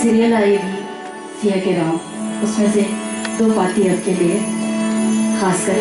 Serial आई थी सिया के राम, उसमें से 2 पाती आपके लिए खास कर।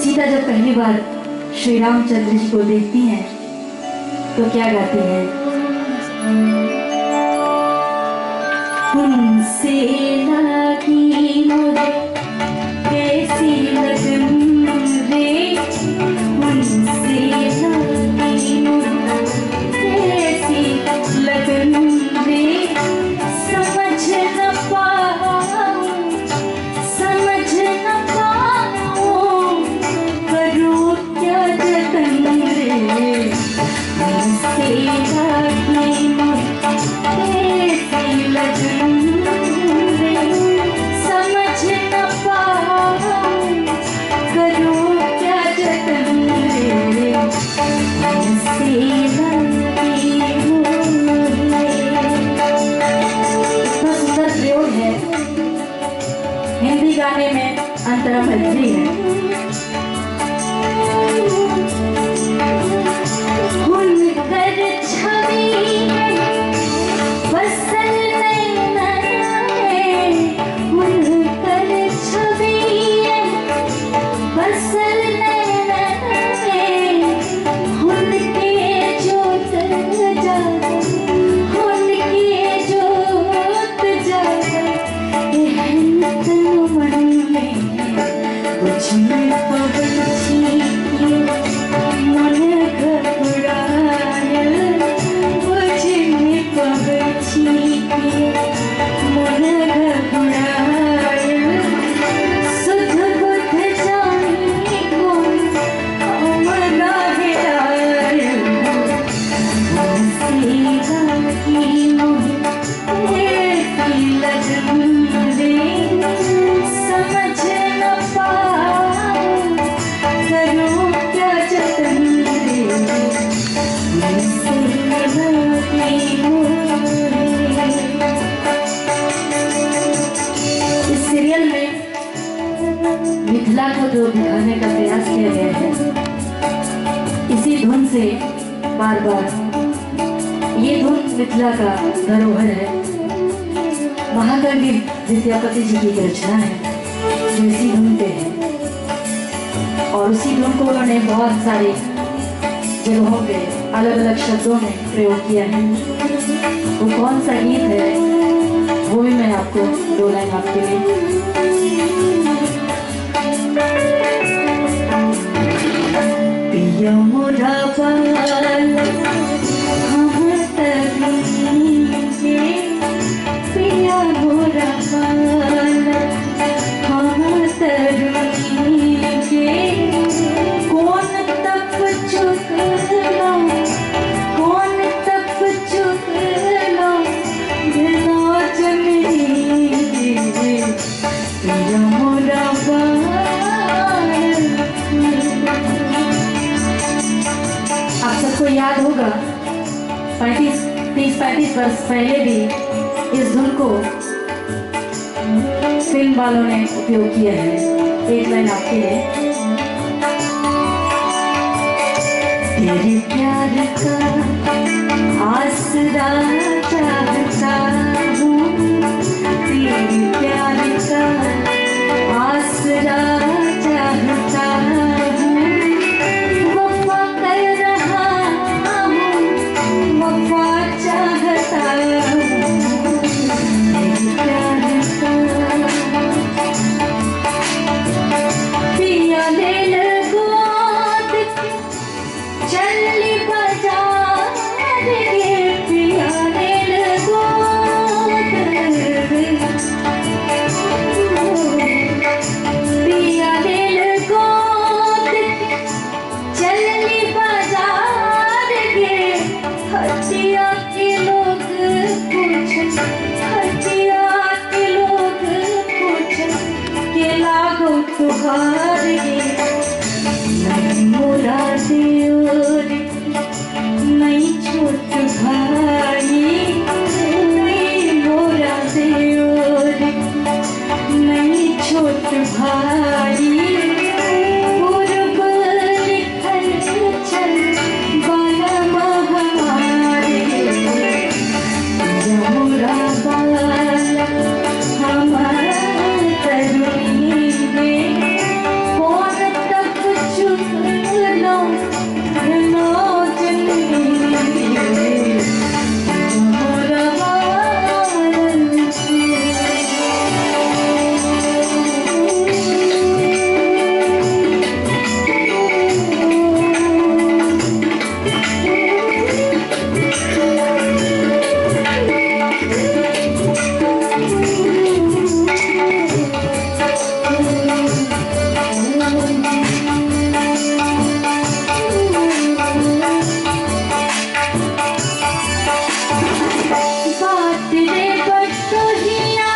सीता जब पहली बार श्री रामचंद्र जी को देखती हैं तो क्या गाती है? उनसे लगी मुझे कैसी लगन रे, उनसे लगी मुझे कैसी लगन रे, समझ न पाऊं समझ न पाऊं करूं क्या जतन रे, उनसे लगी मुझे कैसी लगन रे, समझ न पाऊं करूं क्या जतन रे, उनसे लगी मुझे। इतना सुंदर प्रयोग है, हिंदी गाने में अंतरा मैत्री है। उनकर छवि बसल नैन में, उनकर छवि बसल नैन में, उनके जोत जागे, उनके जोत जागे, एहन तन मन में कुछ में पहुंची मन घबराए, कुछ में पहुंची मन घबराए, सुध बुध जाने कौन अमरा हेराए, उनसे लगी मुझे ऐसी लगन रे, समझ न पाऊं करूं क्या जतन रे, उनसे लगी मुझे। इस सीरियल में मिथिला को जो दिखाने का प्रयास किया गया है, इसी धुन से बार बार, ये धुन मिथिला का धरोहर है। महाकवि विद्यापति जी की रचना है जो इसी धुन पे है, और उसी धुन को उन्होंने बहुत सारे जगहों पे अलग अलग शब्दों में प्रयोग किया है। वो कौन सा गीत है वो भी मैं आपको 2 लाइन आपके लिए। पिया मोरा बाल हम तरीके, पिया मोरा बाल हम तरीके, कौन तप चुकला, कौन तप चुकला बिना जमीन, पिया मोरा बाल। आप सबको याद होगा 30-35 वर्ष पहले भी इस धुन को फिल्म वालों ने उपयोग किया है। 1 लाइन आपके लिए। तेरे प्यार का आसरा चाहता हूँ, तेरे प्यार का आसरा चाहता हूँ, वफा कर रहा हूँ, वफा चाहता हूँ, तेरे प्यार का पिया ले लगो चली बजा रे, लागो तुहार नहीं मोरा देवर नहीं छोट भाई नहीं मोरा देवर नहीं छोट भाई पूरब लिखल चल बाला महामारे जमुरा बाला हमारा तरुणी में कौन तक चुनो नो जन्मी जमुरा बात रे बटोहिया